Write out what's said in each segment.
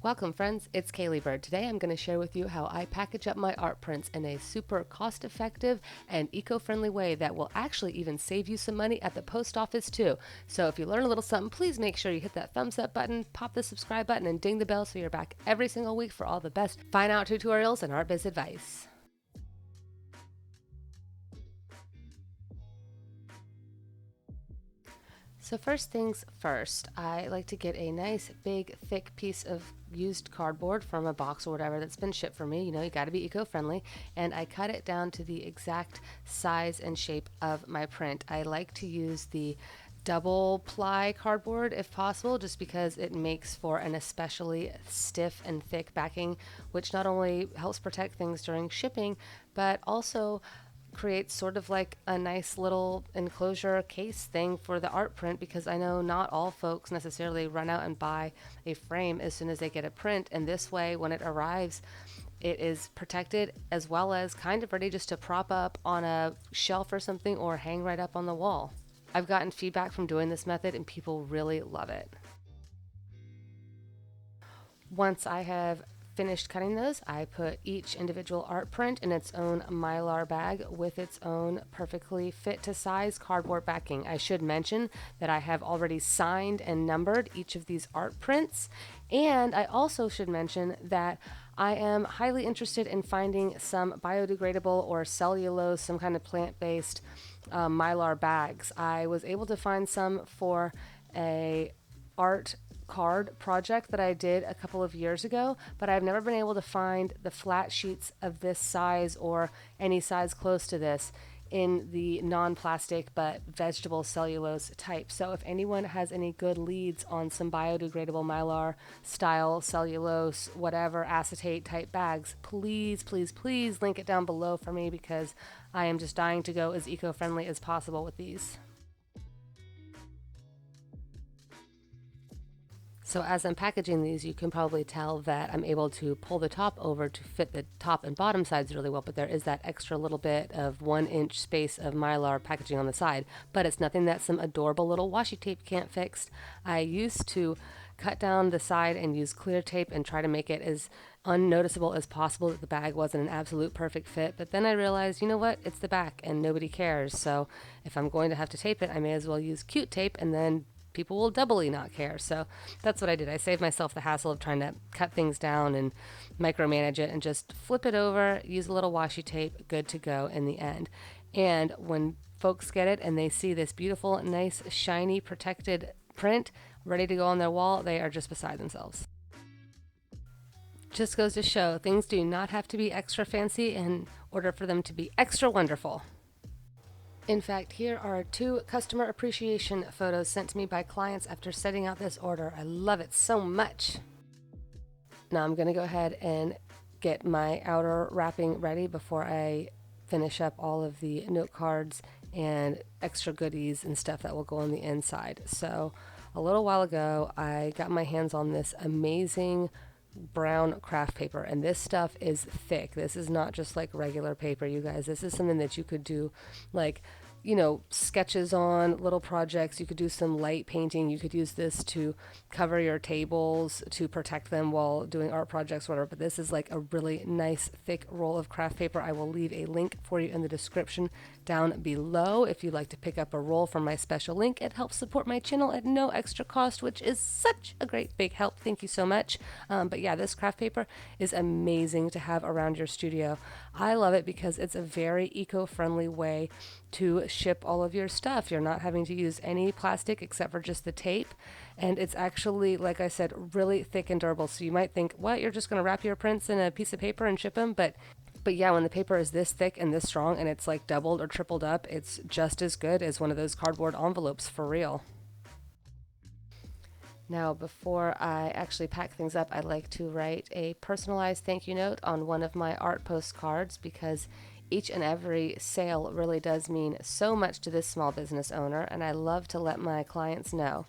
Welcome friends, it's Kaylee Bird. Today I'm going to share with you how I package up my art prints in a super cost-effective and eco-friendly way that will actually even save you some money at the post office too. So if you learn a little something, please make sure you hit that thumbs up button, pop the subscribe button, and ding the bell so you're back every single week for all the best fine art tutorials and art biz advice. So first things first, I like to get a nice big thick piece of used cardboard from a box or whatever that's been shipped for me. You know, you got to be eco-friendly, and I cut it down to the exact size and shape of my print. I like to use the double ply cardboard if possible, just because it makes for an especially stiff and thick backing, which not only helps protect things during shipping, but also creates sort of like a nice little enclosure case thing for the art print, because I know not all folks necessarily run out and buy a frame as soon as they get a print, and this way when it arrives it is protected as well as kind of ready just to prop up on a shelf or something or hang right up on the wall. I've gotten feedback from doing this method and people really love it. Once I have finished cutting those, I put each individual art print in its own mylar bag with its own perfectly fit to size cardboard backing. I should mention that I have already signed and numbered each of these art prints, and I also should mention that I am highly interested in finding some biodegradable or cellulose, some kind of plant-based mylar bags. I was able to find some for a art card project that I did a couple of years ago, but I've never been able to find the flat sheets of this size or any size close to this in the non-plastic but vegetable cellulose type. So if anyone has any good leads on some biodegradable mylar style cellulose, whatever acetate type bags, please, please, please link it down below for me, because I am just dying to go as eco-friendly as possible with these. So as I'm packaging these, you can probably tell that I'm able to pull the top over to fit the top and bottom sides really well, but there is that extra little bit of 1-inch space of mylar packaging on the side, but it's nothing that some adorable little washi tape can't fix. I used to cut down the side and use clear tape and try to make it as unnoticeable as possible that the bag wasn't an absolute perfect fit, but then I realized, you know what, it's the back and nobody cares, so if I'm going to have to tape it, I may as well use cute tape, and then people will doubly not care. So that's what I did. I saved myself the hassle of trying to cut things down and micromanage it, and just flip it over, use a little washi tape, good to go in the end. And when folks get it and they see this beautiful, nice, shiny, protected print ready to go on their wall, they are just beside themselves. Just goes to show, things do not have to be extra fancy in order for them to be extra wonderful. In fact, here are 2 customer appreciation photos sent to me by clients after setting out this order. I love it so much. Now I'm going to go ahead and get my outer wrapping ready before I finish up all of the note cards and extra goodies and stuff that will go on the inside. So a little while ago, I got my hands on this amazing brown craft paper, and this stuff is thick. This is not just like regular paper, you guys. This is something that you could do like, you know, sketches on, little projects. You could do some light painting. You could use this to cover your tables to protect them while doing art projects, whatever. But this is like a really nice thick roll of craft paper. I will leave a link for you in the description down below if you'd like to pick up a roll from my special link. It helps support my channel at no extra cost, which is such a great big help. Thank you so much. But yeah, this craft paper is amazing to have around your studio. I love it because it's a very eco-friendly way to ship all of your stuff. You're not having to use any plastic except for just the tape, and it's actually, like I said, really thick and durable. So you might think, what, you're just going to wrap your prints in a piece of paper and ship them? But yeah, when the paper is this thick and this strong and it's like doubled or tripled up, it's just as good as one of those cardboard envelopes, for real. Now, before I actually pack things up, I like to write a personalized thank you note on one of my art postcards, because each and every sale really does mean so much to this small business owner, and I love to let my clients know.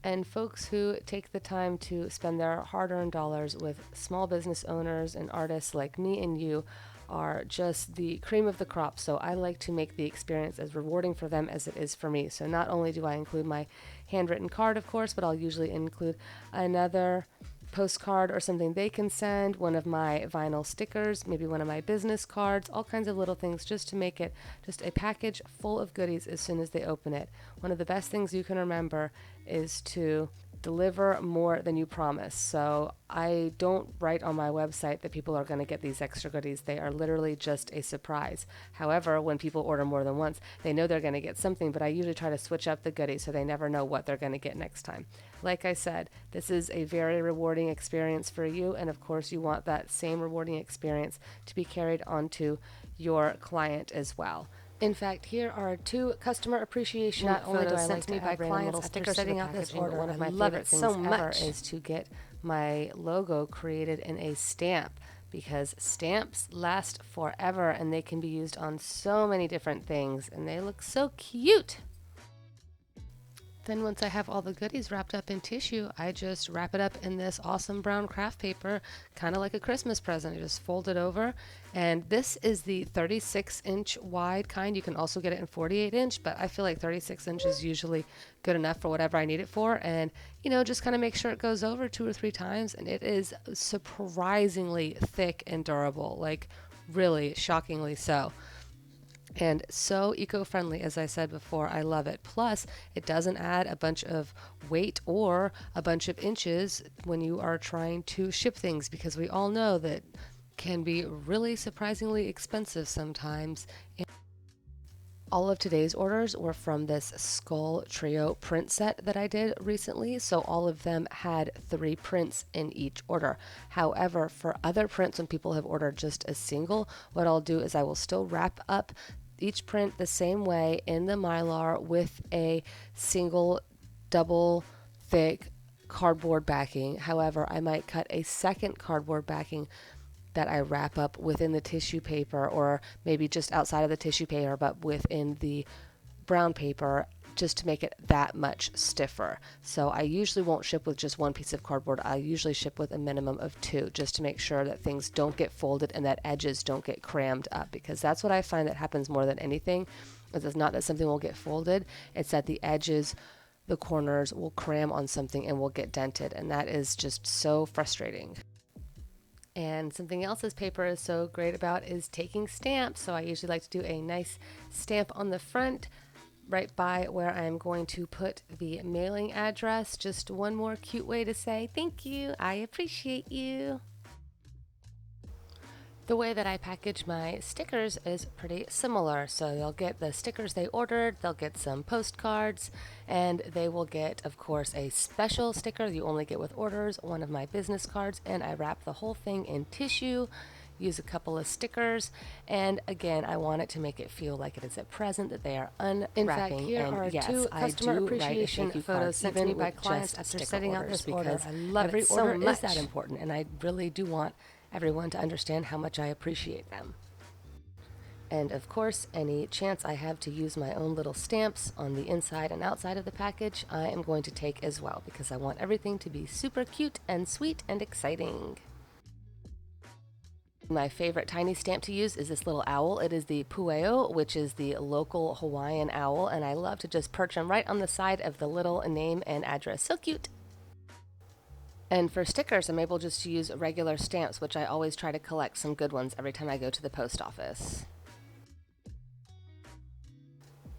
And folks who take the time to spend their hard-earned dollars with small business owners and artists like me and you are just the cream of the crop. So I like to make the experience as rewarding for them as it is for me. So not only do I include my handwritten card, of course, but I'll usually include another postcard or something they can send, one of my vinyl stickers, maybe one of my business cards, all kinds of little things just to make it just a package full of goodies as soon as they open it. One of the best things you can remember is to deliver more than you promise. So I don't write on my website that people are going to get these extra goodies. They are literally just a surprise. However, when people order more than once, they know they're going to get something, but I usually try to switch up the goodies so they never know what they're going to get next time. Like I said, this is a very rewarding experience for you, and of course you want that same rewarding experience to be carried onto your client as well. In fact, here are 2 customer appreciation photos sent to me by clients after setting out this order. One of my favorite things ever is to get my logo created in a stamp, because stamps last forever and they can be used on so many different things and they look so cute. Then once I have all the goodies wrapped up in tissue, I just wrap it up in this awesome brown craft paper, kind of like a Christmas present. I just fold it over, and this is the 36-inch wide kind. You can also get it in 48-inch, but I feel like 36 inch is usually good enough for whatever I need it for. And, you know, just kind of make sure it goes over 2 or 3 times, and it is surprisingly thick and durable, like really shockingly so. And so eco-friendly, as I said before. I love it. Plus, it doesn't add a bunch of weight or a bunch of inches when you are trying to ship things, because we all know that can be really surprisingly expensive sometimes. All of today's orders were from this skull trio print set that I did recently, so all of them had 3 prints in each order. However, for other prints, when people have ordered just a single, what I'll do is I will still wrap up each print the same way in the Mylar with a single double thick cardboard backing. However, I might cut a second cardboard backing that I wrap up within the tissue paper, or maybe just outside of the tissue paper, but within the brown paper, just to make it that much stiffer. So I usually won't ship with just 1 piece of cardboard. I usually ship with a minimum of 2, just to make sure that things don't get folded and that edges don't get crammed up, because that's what I find that happens more than anything. It's not that something will get folded, it's that the edges, the corners will cram on something and will get dented, and that is just so frustrating. And something else this paper is so great about is taking stamps. So I usually like to do a nice stamp on the front, right by where I'm going to put the mailing address. Just one more cute way to say thank you, I appreciate you. The way that I package my stickers is pretty similar. So they'll get the stickers they ordered, they'll get some postcards, and they will get, of course, a special sticker you only get with orders, one of my business cards, and I wrap the whole thing in tissue, use a couple of stickers, and again, I want it to make it feel like it is a present that they are unwrapping. In fact, here are yes, 2 customer appreciation photos sent to me by clients after setting out this order. I love it so much. Is that important, and I really do want everyone to understand how much I appreciate them. And of course, any chance I have to use my own little stamps on the inside and outside of the package, I am going to take as well, because I want everything to be super cute and sweet and exciting. My favorite tiny stamp to use is this little owl. It is the pueo, which is the local Hawaiian owl, and I love to just perch them right on the side of the little name and address. So cute! And for stickers, I'm able just to use regular stamps, which I always try to collect some good ones every time I go to the post office.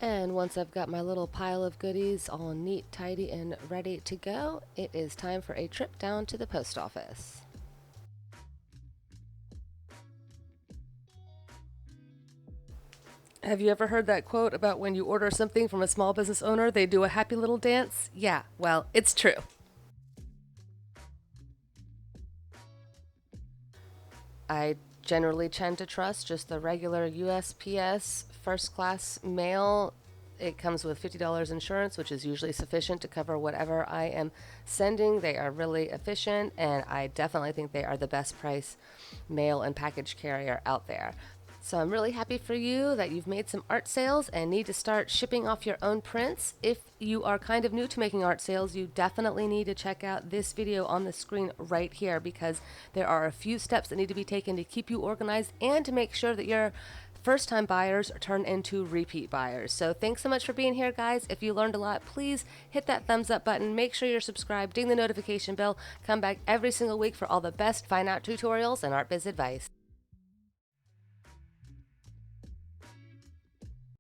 And once I've got my little pile of goodies all neat, tidy, and ready to go, it is time for a trip down to the post office. Have you ever heard that quote about when you order something from a small business owner, they do a happy little dance? Yeah, well, it's true. I generally tend to trust just the regular USPS first class mail. It comes with $50 insurance, which is usually sufficient to cover whatever I am sending. They are really efficient, and I definitely think they are the best price mail and package carrier out there. So I'm really happy for you that you've made some art sales and need to start shipping off your own prints. If you are kind of new to making art sales, you definitely need to check out this video on the screen right here, because there are a few steps that need to be taken to keep you organized and to make sure that your first-time buyers turn into repeat buyers. So thanks so much for being here, guys. If you learned a lot, please hit that thumbs up button. Make sure you're subscribed, ding the notification bell. Come back every single week for all the best fine art tutorials and art biz advice.